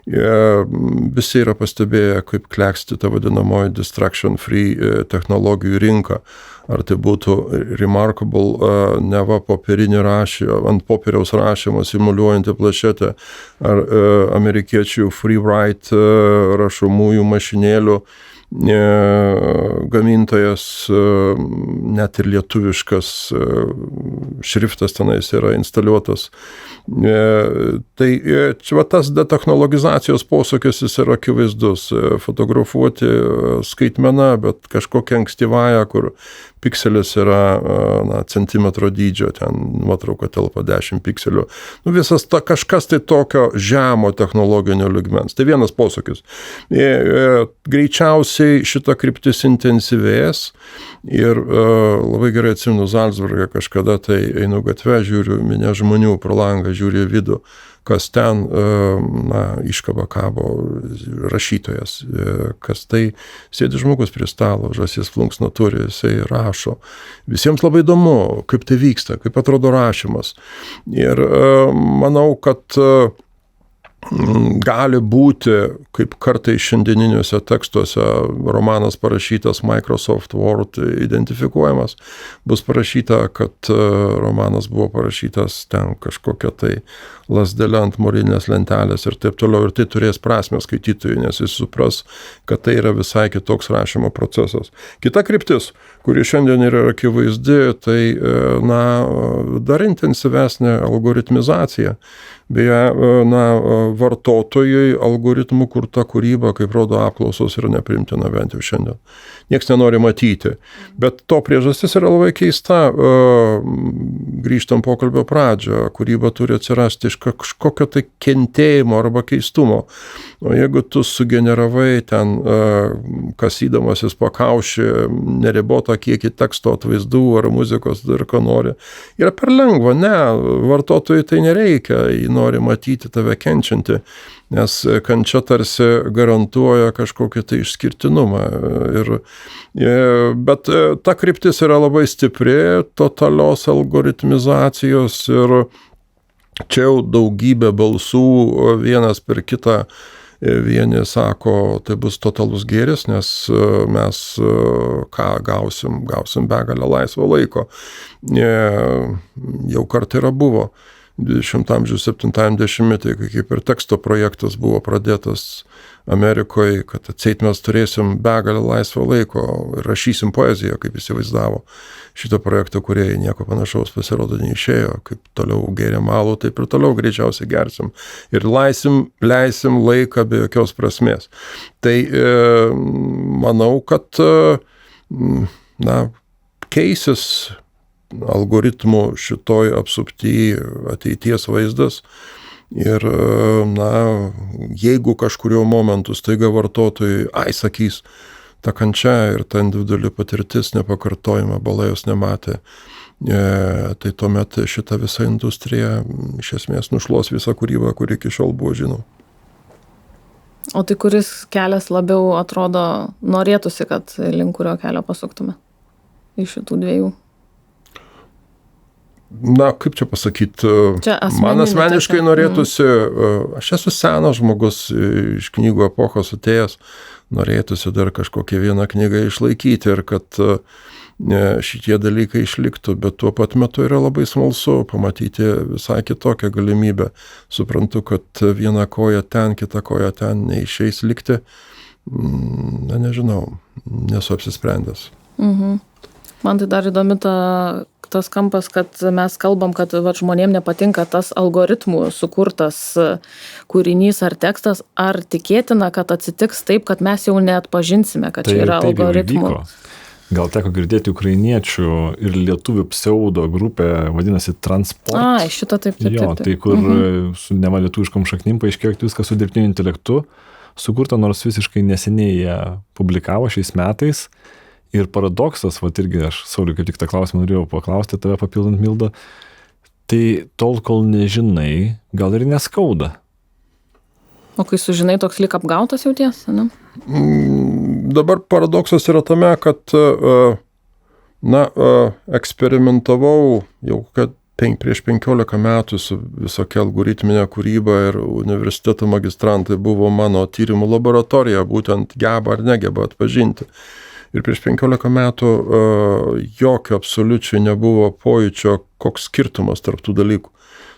Visi yra pastebėję, kaip kleksti ta vadinamoji distraction free technologijų rinka. Ar tai būtų Remarkable, neva popierinį ant popieriaus rašymą simuliuojantį planšetę, ar amerikiečių FreeWrite rašomųjų mašinėlių gamintojas, net ir lietuviškas šriftas tenais yra instaliuotas. Tai čia tas detechnologizacijos posūkis jis yra akivaizdus. Fotografuoti skaitmeną, bet kažkokia ankstyvąją, kur pikselis yra centimetro dydžio, ten nuotrauka telpa 10 pikselių. Visas kažkas tai tokio žemo technologinio lygmens. Tai vienas posūkis. Greičiausiai šita kryptis intensyvės ir labai gerai atsimenu Zalcburge kažkada, tai einu gatve, žiūriu minia žmonių pro langą, žiūriu į vidų, kas ten iškaba kabo rašytojas, kas tai sėdi žmogus prie stalo, žąsis plunksną turi, jisai rašo. Visiems labai įdomu, kaip tai vyksta, kaip atrodo rašymas. Ir manau, kad gali būti, kaip kartai šiandieniniuose tekstuose romanas parašytas Microsoft Word identifikuojamas, bus parašyta, kad romanas buvo parašytas ten kažkokia tai lasdelė ant morinės lentelės ir taip toliau, ir tai turės prasmę skaitytojui, nes jis supras, kad tai yra visai kitoks rašymo procesas. Kita kryptis, kuri šiandien yra akivaizdi, tai dar intensyvesnė algoritmizacija. Beje, vartotojui algoritmų kurta kūryba, kaip rodo apklausos, yra neprimtina bent jau šiandien. Niekas nenori matyti. Bet to priežastis yra labai keista. Grįžtam pokalbio pradžią. Kūryba turi atsirasti iš kažkokio tai kentėjimo arba keistumo. O jeigu tu sugeneravai ten, kasydamasis pakaušį, neribotą kiekį teksto, atvaizdų ar muzikos, ir ką nori, yra per lengva. Ne, vartotojui tai nereikia. Jį nori matyti tave kenčiantį, nes kančia tarsi garantuoja kažkokį tai išskirtinumą. Bet ta kryptis yra labai stipri, totalios algoritmizacijos, ir čia jau daugybė balsų vienas per kitą. Vieni sako, tai bus totalus gėris, nes mes ką gausim begalę laisvo laiko. Jau kartą yra buvo 20 amžiaus 70-metį, kai kaip ir teksto projektas buvo pradėtas Amerikoje, kad atseit mes turėsim begalę laisvo laiko ir rašysim poeziją, kaip įsivaizdavo šito projekto kūrėjai. Nieko panašaus pasirodo neišėjo, kaip toliau gėrėm alų, taip ir toliau greičiausiai gersim. Ir leisim laiką be jokios prasmės. Tai manau, kad keisis algoritmų šitoj apsupty ateities vaizdas. Ir, jeigu kažkurio momentu staiga vartotojai, sakys, ta kančia ir ta individuali patirtis nepakartojama, balajos nematė, tai tuomet šita visa industrija iš esmės nušluos visą kūrybą, kuri iki šiol buvo žinoma. O tai kuris kelias labiau atrodo norėtųsi, kad link kurio kelio pasuktume iš šitų dviejų? Kaip čia pasakyti, man asmeniškai norėtųsi, aš esu senas žmogus, iš knygų epochos atėjęs, norėtųsi dar kažkokią vieną knygą išlaikyti ir kad šitie dalykai išliktų, bet tuo pat metu yra labai smalsu pamatyti visai kitokią galimybę. Suprantu, kad viena koja ten, kita koja ten neišeis likti, nežinau, nesu apsisprendęs. Man tai dar įdomi tas kampas, kad mes kalbam, kad žmonėm nepatinka tas algoritmų sukurtas kūrinys ar tekstas, ar tikėtina, kad atsitiks taip, kad mes jau neatpažinsime, kad čia yra algoritmų. Gal teko girdėti ukrainiečių ir lietuvių pseudo grupė, vadinasi Transport. Šito taip. Tai kur su neva lietuviškom šaknim paaiškėjo, kad viskas su dirbtiniu intelektu sukurta, nors visiškai neseniai jie publikavo šiais metais. Ir paradoksas, irgi aš, Sauliui, kaip tik tą klausimą norėjau paklausti tave papildant, Mildą, tai tol, kol nežinai, gal ir neskauda. O kai sužinai, toks lyg apgautas jauties, ne? Dabar paradoksas yra tame, kad eksperimentavau jau prieš 15 metų su visokia algoritminė kūryba ir universiteto magistrantai buvo mano tyrimų laboratorija, būtent geba ar negeba atpažinti. Ir prieš 15 metų jokio absoliučiai nebuvo pojūčio, koks skirtumas tarp tų dalykų,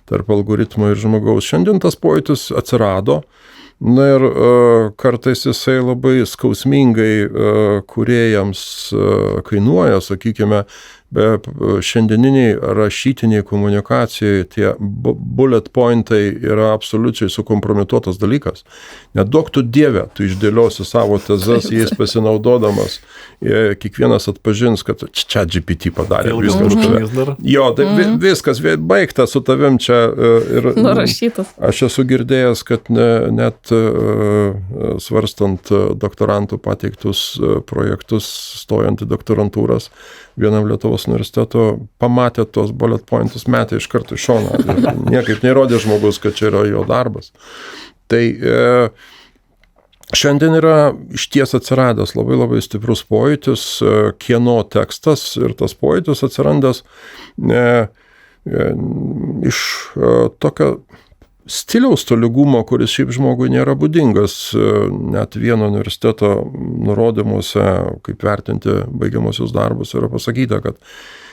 tarp algoritmo ir žmogaus. Šiandien tas pojūtis atsirado, ir kartais jisai labai skausmingai kūrėjams kainuoja, sakykime, be šiandieniniai rašytiniai komunikacijai tie bullet pointai yra absoliučiai sukompromituotas dalykas. Neduok tu Dieve, tu išdėliosi savo tezas, jais pasinaudodamas. Kiekvienas atpažins, kad čia GPT padarė. Viskas baigta su tavim čia. Nurašytas. Aš esu girdėjęs, kad net svarstant doktorantų pateiktus projektus, stojant į doktorantūras, vienam Lietuvos universiteto pamatė tos bullet pointus, metė iš karto iš šono. Niekaip nerodė žmogus, kad čia yra jo darbas. Tai šiandien yra išties atsiradęs labai labai stiprus pojūtis, kieno tekstas, ir tas pojūtis atsirandęs iš tokio stiliaus tolygumo, kuris šiaip žmogui nėra būdingas. Net vieno universiteto nurodymuose, kaip vertinti baigiamuosius darbus, yra pasakyta, kad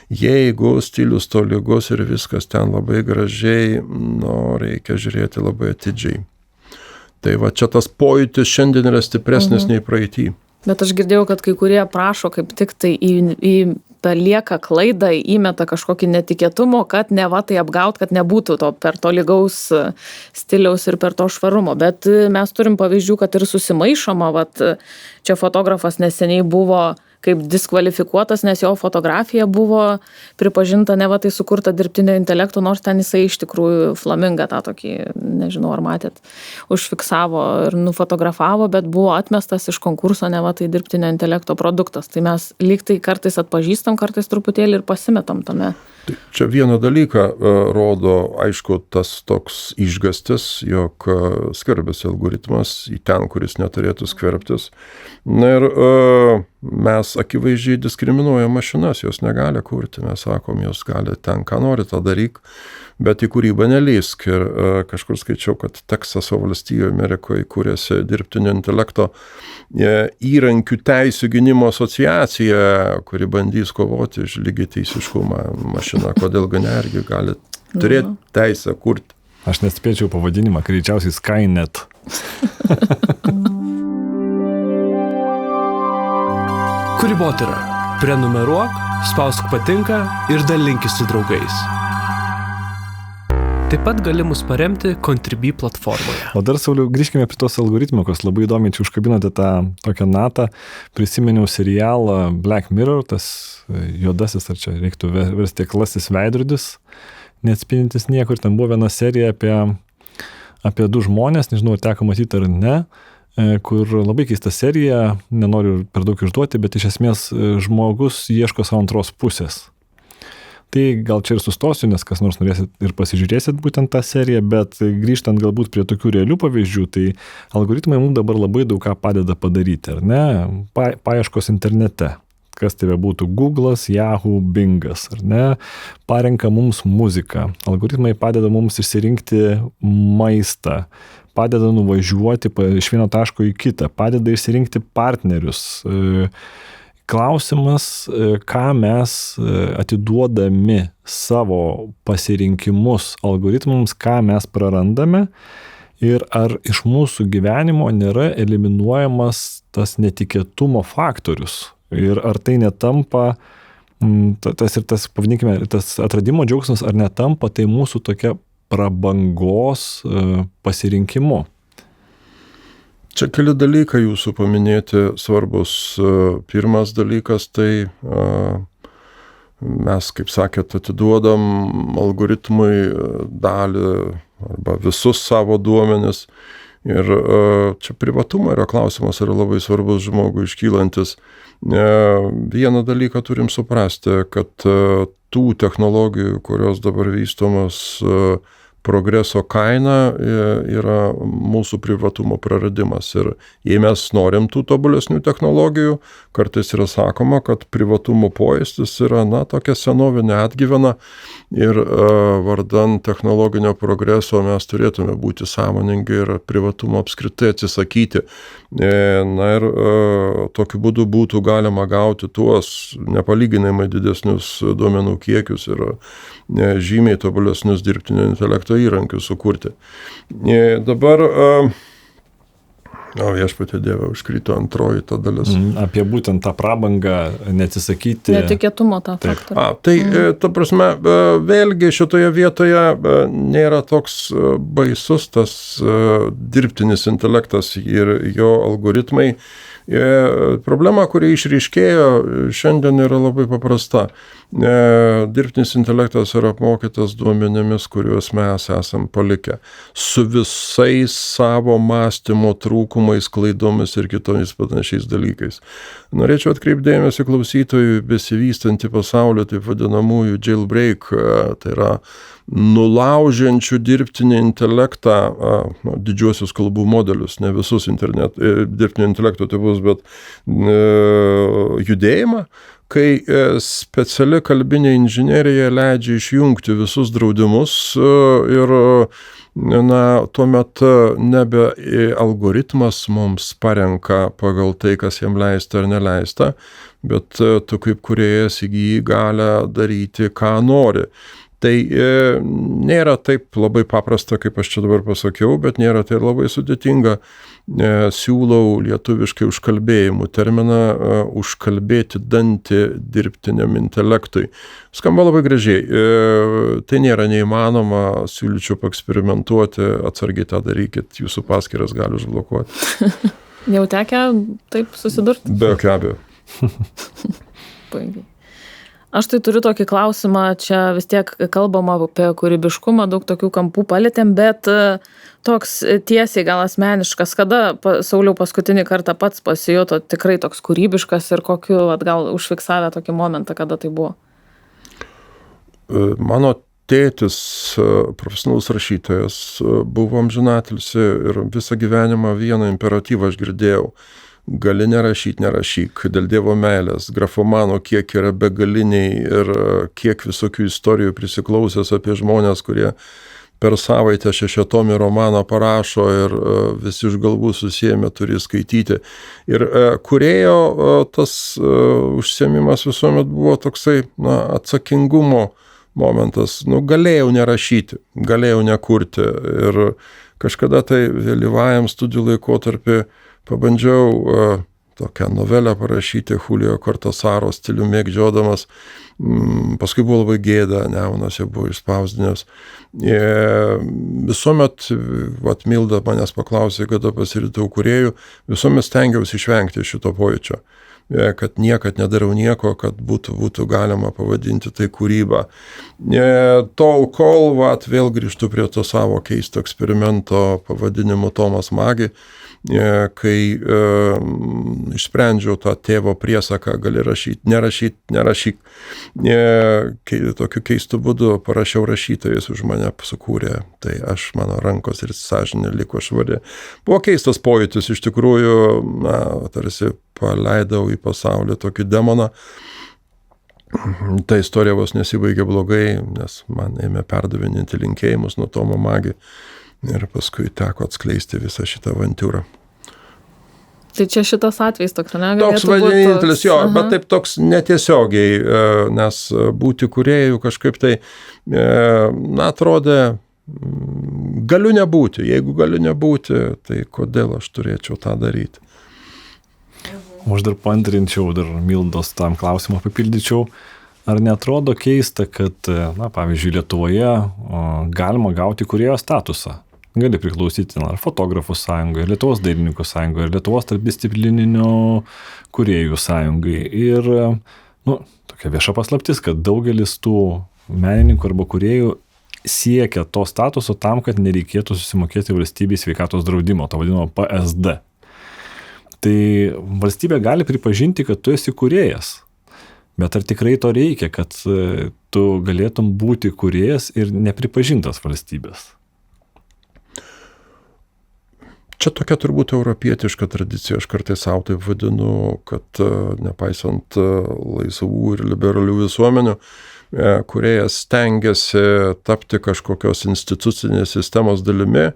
jeigu stilius tolygus ir viskas ten labai gražiai, reikia žiūrėti labai atidžiai. Tai čia tas pojūtis šiandien yra stipresnis nei praeitį. Bet aš girdėjau, kad kai kurie prašo kaip tik tai į palieka klaidą, įmeta kažkokį netikėtumo, kad ne va tai apgaut, kad nebūtų to per to lygaus stiliaus ir per to švarumo. Bet mes turim pavyzdžių, kad ir susimaišoma, vat čia fotografas neseniai buvo kaip diskvalifikuotas, nes jo fotografija buvo pripažinta ne va tai sukurta dirbtinio intelekto, nors ten jisai iš tikrųjų flamingą tą tokį, nežinau ar matėt, užfiksavo ir nufotografavo, bet buvo atmestas iš konkurso ne va tai dirbtinio intelekto produktas. Tai mes lyg tai kartais atpažįstam, kartais truputėlį ir pasimetam tame. Čia vieną dalyką rodo, aišku, tas toks išgastis, jog skverbiasi algoritmas į ten, kuris neturėtų skverbtis. Na ir mes akivaizdžiai diskriminuojam mašinas, jos negali kurti, mes sakom, jos gali ten, ką nori, tą daryk, bet į kūrybą nelįsk. Ir kažkur skaičiau, kad Teksaso valstijoje Amerikoje kūrėsi dirbtinio intelekto įrankių teisių gynimo asociacija, kuri bandys kovoti už lygiateisiškumą. Mašina, kodėl nergi gali turėti teisę kurti. Aš nespėčiau pavadinimą, greičiausiai Skynet. Kūrybotyra. Prenumeruok, spausk patinka ir dalinkis su draugais. Taip pat gali mus paremti Contribui platformoje. O dar, Sauliau, grįžkime prie tos algoritmikos. Labai įdomiai čia užkabinote tą tokią natą. Prisiminiau serialą Black Mirror, tas juodasis, ar čia reiktų versti aklasis veidrodis, neatspindintis niekur. Ten buvo viena serija apie du žmonės, nežinau, ar teko matyti ar ne, kur labai keista serija, nenoriu per daug išduoti, bet iš esmės žmogus ieško savo antros pusės. Tai gal čia ir sustosiu, nes kas nors norėsit ir pasižiūrėsit būtent tą seriją, bet grįžtant galbūt prie tokių realių pavyzdžių, tai algoritmai mums dabar labai daug ką padeda padaryti, ar ne? Paieškos internete. Kas tai būtų Google'as, Yahoo, Bingas, ar ne? Parenka mums muziką. Algoritmai padeda mums išsirinkti maistą, padeda nuvažiuoti iš vieno taško į kitą, padeda išsirinkti partnerius. Klausimas, ką mes atiduodami savo pasirinkimus algoritmams, ką mes prarandame ir ar iš mūsų gyvenimo nėra eliminuojamas tas netikėtumo faktorius. Ir ar tai netampa, tas pavadinkime, tas atradimo džiaugsmas, ar netampa tai mūsų tokia prabangos pasirinkimu. Čia keli dalykai jūsų paminėti svarbus. Pirmas dalykas tai mes, kaip sakėt, atiduodam algoritmui dalį arba visus savo duomenis. Ir čia privatumo yra klausimas, yra labai svarbus žmogui iškylantis. Vieną dalyką turim suprasti, kad tų technologijų, kurios dabar vystomos, progreso kaina yra mūsų privatumo praradimas. Ir jei mes norim tų tobulesnių technologijų, kartais yra sakoma, kad privatumo pojūstis yra, tokia senovinė atgyvena ir vardan technologinio progreso mes turėtume būti sąmoningi ir privatumo apskritai atsisakyti. Na ir tokiu būdu būtų galima gauti tuos nepalyginamai didesnius duomenų kiekius ir žymiai tobulesnius dirbtinio intelekto įrankius sukurti. Dabar, viešpatie Dieve, užkrito antroji ta dalis. Apie būtent tą prabangą neatsisakyti. Netikėtumo tą faktorių. Tai, ta prasme, vėlgi šitoje vietoje nėra toks baisus tas dirbtinis intelektas ir jo algoritmai. Problema, kuri išryškėjo šiandien, yra labai paprasta. Dirbtinis intelektas yra apmokytas duomenimis, kuriuos mes esam palikę, su visais savo mąstymo trūkumais, klaidomis ir kitomis panašiais dalykais. Norėčiau atkreipdėmėsi klausytojų besivystantį pasaulio taip vadinamųjų jailbreak, tai yra nulaužiančių dirbtinį intelektą, didžiuosius kalbų modelius, ne visus dirbtinio intelekto tipus, bet judėjimą, kai speciali kalbinė inžinerija leidžia išjungti visus draudimus ir tuomet nebe algoritmas mums parenka pagal tai, kas jam leista ar neleista, bet tu kaip kūrėjas įgyji galią daryti, ką nori. Tai nėra taip labai paprasta, kaip aš čia dabar pasakiau, bet nėra tai labai sudėtinga. Siūlau lietuviškai užkalbėjimų terminą užkalbėti dantį dirbtiniam intelektui. Skamba labai gražiai. Tai nėra neįmanoma, siūlyčiau paeksperimentuoti, atsargiai tą darykit, jūsų paskyras gali užblokuoti. Jau tekę taip susidurti? Be jokio abejo. Puikiai. Aš tai turiu tokį klausimą, čia vis tiek kalbama apie kūrybiškumą, daug tokių kampų palėtėm, bet toks tiesiai gal asmeniškas, kada, Sauliau, paskutinį kartą pats pasijuto tikrai toks kūrybiškas ir kokiu gal užfiksavę tokį momentą, kada tai buvo? Mano tėtis, profesionalus rašytojas, buvo amžinatilsį ir visą gyvenimą vieną imperatyvą aš girdėjau. Gali nerašyk, dėl Dievo meilės, grafomano kiek yra begaliniai ir kiek visokių istorijų prisiklausęs apie žmonės, kurie per savaitę 6-tomį romaną parašo ir visi iš galvų susiėmė turi skaityti. Ir kūrėjo tas užsiėmimas visuomet buvo toksai atsakingumo momentas. Galėjau nerašyti, galėjau nekurti ir kažkada tai vėlyvajam studijų laikotarpį pabandžiau tokią novelę parašyti Julio Cortasaro stilių mėgdžiodamas. Paskui buvo labai gėda, Nemunas jau buvo išspausdinęs. Visuomet, Milda manęs paklausė, kada pasirytau kūrėjų, visuomet stengiausi išvengti šito pojūčio. Kad niekad nedariau nieko, kad būtų galima pavadinti tai kūrybą. Tol kol, vėl grįžtu prie to savo keisto eksperimento pavadinimu Tomas Magi, kai išsprendžiau tą tėvo priesaką, gali rašyti, nerašyk. Tokiu keistu būdu parašiau rašytojas už mane sukūrė, tai mano rankos ir sąžinė liko švari. Buvo keistas pojūtis, iš tikrųjų, tarsi paleidau į pasaulį tokį demoną. Ta istorija vos nesibaigė blogai, nes man ėmė perdavinėti linkėjimus nuo Tomo Magi. Ir paskui teko atskleisti visą šitą avantiūrą. Tai čia šitas atvejs toks, ne? Toks vadintelis, jo, bet taip toks netiesiogiai, nes būti kūrėjų kažkaip tai, atrodė, galiu nebūti. Jeigu galiu nebūti, tai kodėl aš turėčiau tą daryti? Aš dar paantrinčiau, dar Mildos tam klausimą papildyčiau. Ar neatrodo keista, kad, pavyzdžiui, Lietuvoje galima gauti kūrėjo statusą? Gali priklausyti ar fotografų sąjungai, Lietuvos dailininkų sąjungai, Lietuvos tarpdisciplininių kūrėjų sąjungai. Ir, tokia vieša paslaptis, kad daugelis tų menininkų arba kūrėjų siekia to statuso tam, kad nereikėtų susimokėti valstybei sveikatos draudimo, to vadinamo PSD. Tai valstybė gali pripažinti, kad tu esi kūrėjas. Bet ar tikrai to reikia, kad tu galėtum būti kūrėjas ir nepripažintas valstybės? Čia tokia turbūt europietiška tradicija, aš kartais savo taip vadinu, kad nepaisant laisvų ir liberalių visuomenių, kūrėjas stengiasi tapti kažkokios institucinės sistemos dalimi,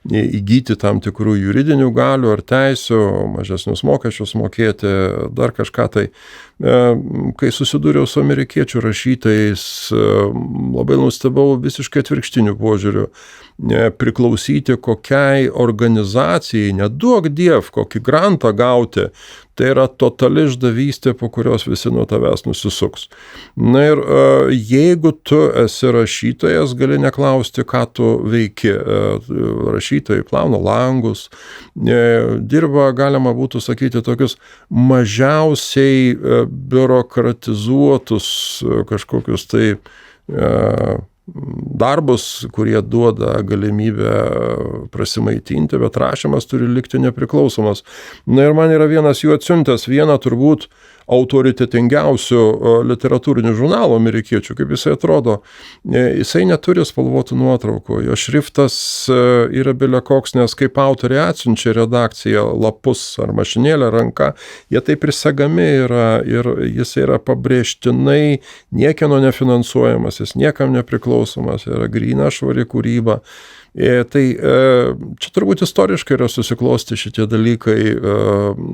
įgyti tam tikrų juridinių galių ar teisių, mažesnius mokesčius mokėti, dar kažką tai. Kai susidūriau su amerikiečių rašytojais, labai nustebau visiškai atvirkštiniu požiūriu. Priklausyti kokiai organizacijai, neduok diev, kokį grantą gauti, tai yra totali išdavystė, po kurios visi nuo tavęs nusisuks. Na ir jeigu tu esi rašytojas, gali neklausti, ką tu veiki. Rašytojai plauna langus, dirba, galima būtų sakyti, tokius mažiausiai biurokratizuotus kažkokius tai darbus, kurie duoda galimybę prasimaitinti, bet rašymas turi likti nepriklausomas. Na ir man yra vienas jų atsiuntęs, vieną turbūt autoritetingiausių literatūrinių žurnalų amerikiečių, kaip jisai atrodo. Jisai neturi spalvotų nuotraukų, jo šriftas yra bilekoks, nes kaip autoriai atsiunčia redakciją lapus ar mašinėlę ranka, jie taip prisegami yra ir jis yra pabrėžtinai niekieno nefinansuojamas, jis niekam nepriklausomas, yra gryna švari kūryba. Tai čia turbūt istoriškai yra susiklosti šitie dalykai,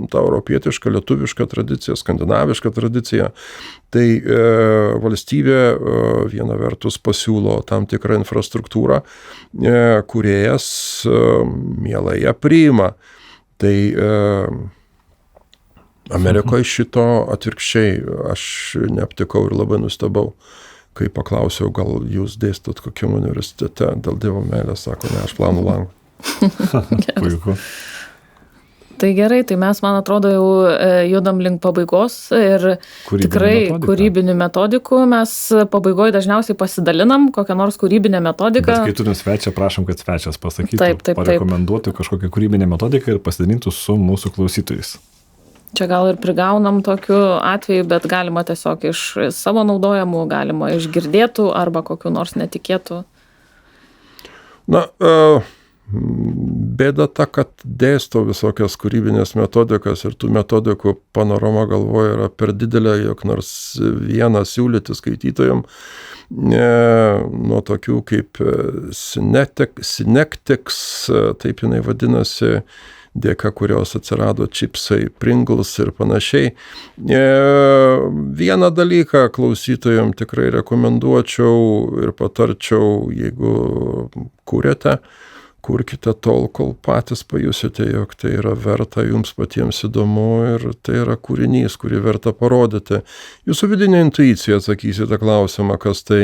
ta europietiška, lietuviška tradicija, skandinaviška tradicija. Tai valstybė viena vertus pasiūlo tam tikrą infrastruktūrą, kūrėjas mielai ją priima. Tai Amerikoje šito atvirkščiai aš neaptikau ir labai nustebau, kai paklausiau, gal jūs dėstot kokiam universitete, dėl Dievo meilės, sako, ne, aš planų langų. Puiku. Tai gerai, tai mes, man atrodo, jau judam link pabaigos ir tikrai kūrybinių metodikų mes pabaigoje dažniausiai pasidalinam kokią nors kūrybinę metodiką. Bet kai turim svečią, prašom, kad svečias pasakytų, parekomenduotų kažkokią kūrybinę metodiką ir pasidalintų su mūsų klausytojais. Čia gal ir prigaunam tokiu atveju, bet galima tiesiog iš savo naudojamų, galima iš girdėtų arba kokių nors netikėtų. Na, bėda ta, kad dėsto visokias kūrybinės metodikas ir tų metodikų panorama galvoje yra per didelė, jog nors vieną siūlyti skaitytojam, nuo tokių kaip Synectics, taip jinai vadinasi, dėka kurios atsirado čipsai, Pringles ir panašiai. Vieną dalyką klausytojam tikrai rekomenduočiau ir patarčiau, jeigu kūrėte, kurkite tol, kol patys pajusite, jog tai yra verta, jums patiems įdomu ir tai yra kūrinys, kurį verta parodyti. Jūsų vidinė intuicija atsakysite klausimą, kas tai,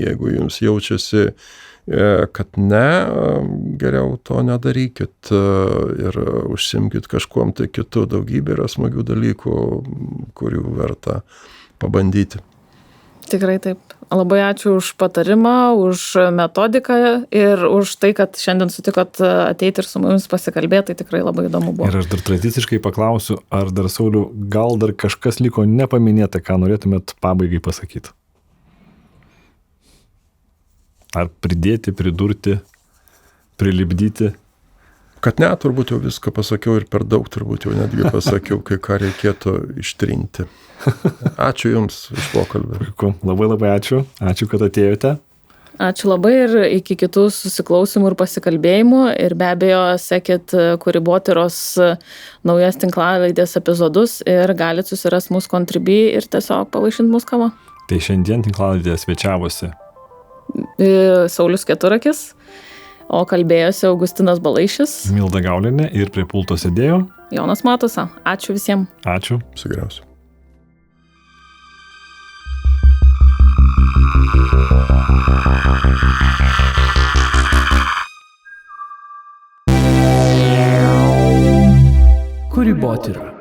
jeigu jums jaučiasi kad ne, geriau to nedarykit ir užsimkit kažkuom tai kitu, daugybė yra smagių dalykų, kurių verta pabandyti. Tikrai taip. Labai ačiū už patarimą, už metodiką ir už tai, kad šiandien sutikot ateiti ir su mumis pasikalbėti, tai tikrai labai įdomu buvo. Ir aš dar tradiciškai paklausiu, ar dar, Sauliau, gal dar kažkas liko nepaminėta, ką norėtumėt pabaigai pasakyti? Ar pridėti, pridurti, prilipdyti? Kad ne, turbūt jau viską pasakiau ir per daug turbūt jau netgi pasakiau, kai ką reikėtų ištrinti. Ačiū Jums už pokalbį. Puiku. Labai labai ačiū. Ačiū, kad atėjote. Ačiū labai ir iki kitų susiklausimų ir pasikalbėjimų. Ir be abejo, sekit Kūrybotyros naujas tinklalaidės epizodus ir galit susirasti mūsų Contribui ir tiesiog pavaišinti mūsų kavą. Tai šiandien tinklalaidėje svečiavosi Saulius Keturakis, o kalbėjosi Augustinas Balaišis, Milda Gaulienė ir prie pulto sėdėjo Jonas Matusa. Ačiū visiems. Ačiū. Sigriausiu. Kūrybotyra.